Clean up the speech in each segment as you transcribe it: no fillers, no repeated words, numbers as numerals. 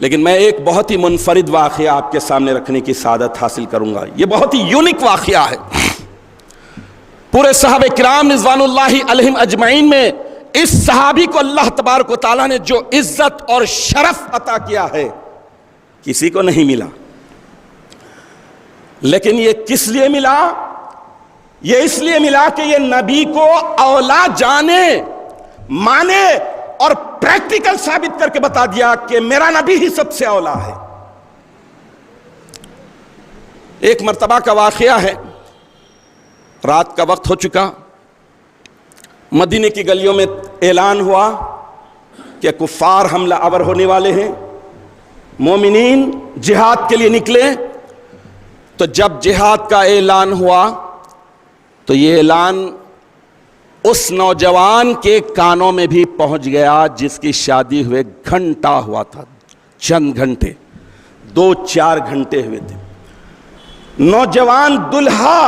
لیکن میں ایک بہت ہی منفرد واقعہ آپ کے سامنے رکھنے کی سعادت حاصل کروں گا. یہ بہت ہی یونیک واقعہ ہے. پورے صحابہ کرام رضوان اللہ علیہم اجمعین میں اس صحابی کو اللہ تبارک و تعالیٰ نے جو عزت اور شرف عطا کیا ہے کسی کو نہیں ملا. لیکن یہ کس لیے ملا؟ یہ اس لیے ملا کہ یہ نبی کو اولا جانے، مانے اور پریکٹیکل ثابت کر کے بتا دیا کہ میرا نبی ہی سب سے اولا ہے. ایک مرتبہ کا واقعہ ہے، رات کا وقت ہو چکا، مدینے کی گلیوں میں اعلان ہوا کہ کفار حملہ آور ہونے والے ہیں، مومنین جہاد کے لیے نکلے. تو جب جہاد کا اعلان ہوا تو یہ اعلان اس نوجوان کے کانوں میں بھی پہنچ گیا جس کی شادی ہوئے گھنٹہ ہوا تھا، چند گھنٹے، 2-4 گھنٹے ہوئے تھے. نوجوان دلہا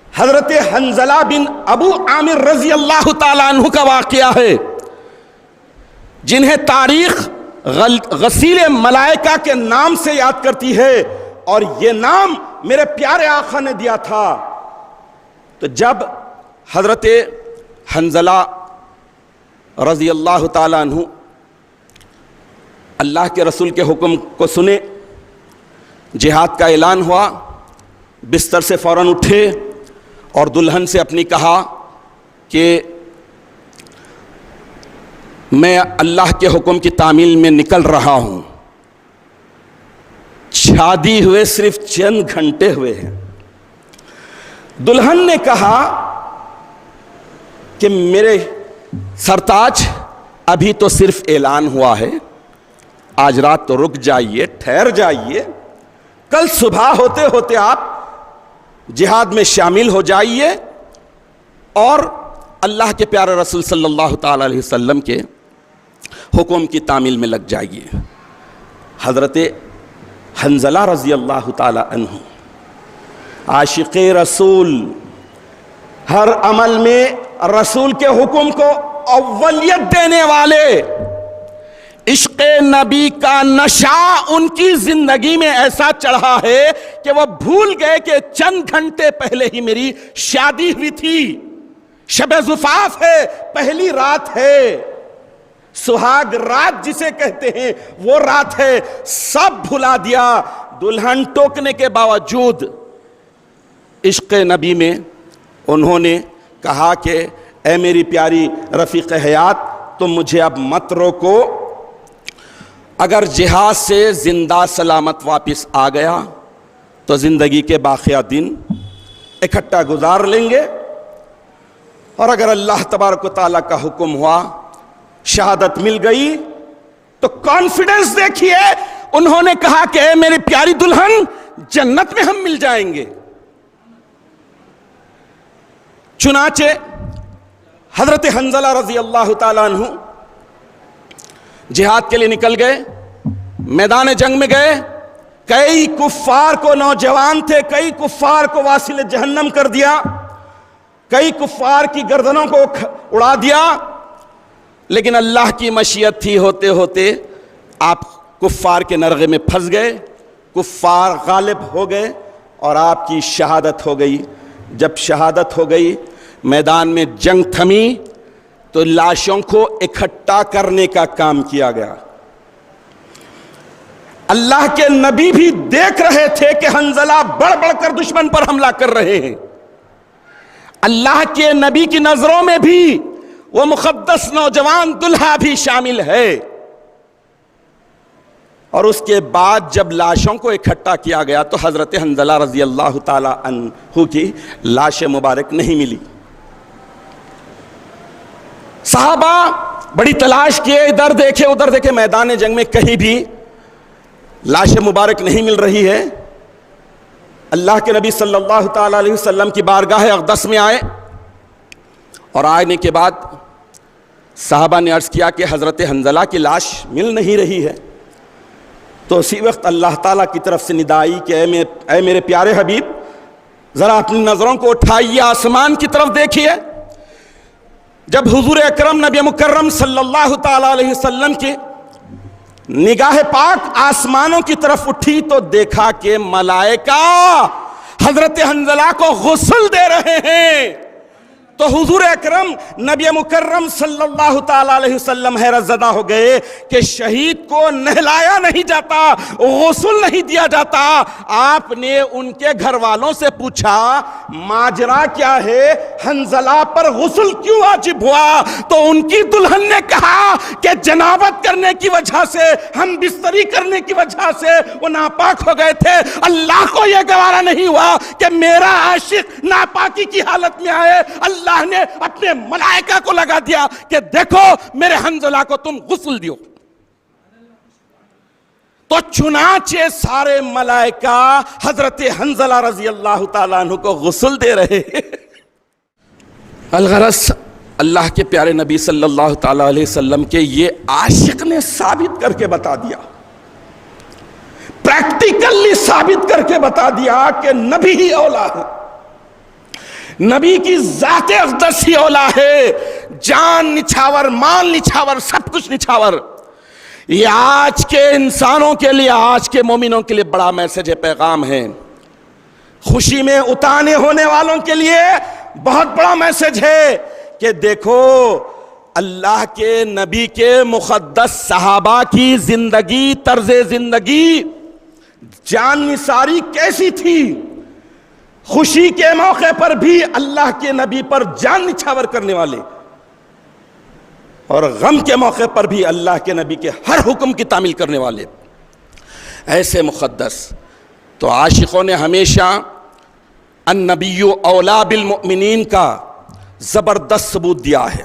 حضرت حنظلہ بن ابو عامر رضی اللہ تعالیٰ عنہ کا واقعہ ہے، جنہیں تاریخ غسیل ملائکہ کے نام سے یاد کرتی ہے، اور یہ نام میرے پیارے آقا نے دیا تھا. تو جب حضرت حنظلہ رضی اللہ تعالیٰ عنہ اللہ کے رسول کے حکم کو سنے، جہاد کا اعلان ہوا، بستر سے فوراً اٹھے اور دلہن سے اپنی کہا کہ میں اللہ کے حکم کی تعمیل میں نکل رہا ہوں. شادی ہوئے صرف چند گھنٹے ہوئے ہیں. دلہن نے کہا کہ میرے سرتاج ابھی تو صرف اعلان ہوا ہے، آج رات تو رک جائیے، ٹھہر جائیے، کل صبح ہوتے ہوتے آپ جہاد میں شامل ہو جائیے اور اللہ کے پیارے رسول صلی اللہ تعالی علیہ وسلم کے حکم کی تعمیل میں لگ جائیے. حضرت حنظلہ رضی اللہ تعالی عنہ عاشق رسول، ہر عمل میں رسول کے حکم کو اولیت دینے والے، عشق نبی کا نشہ ان کی زندگی میں ایسا چڑھا ہے کہ وہ بھول گئے کہ چند گھنٹے پہلے ہی میری شادی ہوئی تھی، شب زفاف ہے، پہلی رات ہے، سہاگ رات جسے کہتے ہیں وہ رات ہے. سب بھلا دیا. دلہن ٹوکنے کے باوجود عشق نبی میں انہوں نے کہا کہ اے میری پیاری رفیق حیات، تم مجھے اب مت روکو، اگر جہاد سے زندہ سلامت واپس آ گیا تو زندگی کے باقیہ دن اکٹھا گزار لیں گے، اور اگر اللہ تبارک و تعالیٰ کا حکم ہوا، شہادت مل گئی، تو کانفیڈنس دیکھیے، انہوں نے کہا کہ اے میری پیاری دلہن، جنت میں ہم مل جائیں گے. چنانچہ حضرت حنظلہ رضی اللہ تعالیٰ عنہ جہاد کے لیے نکل گئے، میدان جنگ میں گئے. کئی کفار کو، نوجوان تھے، کئی کفار کو واصل جہنم کر دیا، کئی کفار کی گردنوں کو اڑا دیا. لیکن اللہ کی مشیت تھی، ہوتے ہوتے آپ کفار کے نرغے میں پھنس گئے، کفار غالب ہو گئے اور آپ کی شہادت ہو گئی. جب شہادت ہو گئی، میدان میں جنگ تھمی تو لاشوں کو اکٹھا کرنے کا کام کیا گیا. اللہ کے نبی بھی دیکھ رہے تھے کہ حنظلہ بڑھ بڑھ کر دشمن پر حملہ کر رہے ہیں. اللہ کے نبی کی نظروں میں بھی وہ مقدس نوجوان دلہا بھی شامل ہے. اور اس کے بعد جب لاشوں کو اکٹھا کیا گیا تو حضرت حنظلہ رضی اللہ تعالی عنہ کی لاش مبارک نہیں ملی. صحابہ بڑی تلاش کیے، ادھر دیکھے ادھر دیکھے، میدان جنگ میں کہیں بھی لاش مبارک نہیں مل رہی ہے. اللہ کے نبی صلی اللہ تعالی علیہ وسلم کی بارگاہ اقدس میں آئے، اور آنے کے بعد صحابہ نے عرض کیا کہ حضرت حنظلہ کی لاش مل نہیں رہی ہے. تو اسی وقت اللہ تعالیٰ کی طرف سے ندا آئی کہ اے میرے پیارے حبیب، ذرا اپنی نظروں کو اٹھائیے، آسمان کی طرف دیکھیے. جب حضور اکرم نبی مکرم صلی اللہ تعالی علیہ وسلم کے نگاہ پاک آسمانوں کی طرف اٹھی تو دیکھا کہ ملائکہ حضرت حنظلہ کو غسل دے رہے ہیں. تو حضور اکرم نبی مکرم صلی اللہ تعالی علیہ وسلم حیرت زدہ ہو گئے کہ شہید کو نہلایا نہیں جاتا, غسل نہیں دیا جاتا. آپ نے ان کے گھر والوں سے پوچھا ماجرا کیا ہے, حنظلہ پر غسل کیوں واجب ہوا؟ تو ان کی دلہن نے کہا کہ جنابت کرنے کی وجہ سے, ہم بستری کرنے کی وجہ سے وہ ناپاک ہو گئے تھے. اللہ کو یہ گوارا نہیں ہوا کہ میرا عاشق ناپاکی کی حالت میں آئے. اللہ نے اپنے ملائکہ کو لگا دیا کہ دیکھو میرے حنظلہ کو تم غسل دیو. تو چنانچہ سارے ملائکہ حضرت حنظلہ رضی اللہ تعالیٰ عنہ کو غسل دے رہے ہیں. الغرض اللہ کے پیارے نبی صلی اللہ تعالیٰ علیہ وسلم کے یہ عاشق نے ثابت کر کے بتا دیا, پریکٹیکلی ثابت کر کے بتا دیا کہ نبی ہی اولا ہے, نبی کی ذات اقدس ہی اولا ہے. جان نچھاور, مال نچھاور, سب کچھ نچھاور. یہ آج کے انسانوں کے لیے, آج کے مومنوں کے لیے بڑا میسج ہے, پیغام ہے. خوشی میں اتانے ہونے والوں کے لیے بہت بڑا میسج ہے کہ دیکھو اللہ کے نبی کے مقدس صحابہ کی زندگی, طرز زندگی, جان نثاری کیسی تھی. خوشی کے موقع پر بھی اللہ کے نبی پر جان نچھاور کرنے والے, اور غم کے موقع پر بھی اللہ کے نبی کے ہر حکم کی تعمیل کرنے والے, ایسے مقدس. تو عاشقوں نے ہمیشہ النبی اولا بالمؤمنین کا زبردست ثبوت دیا ہے.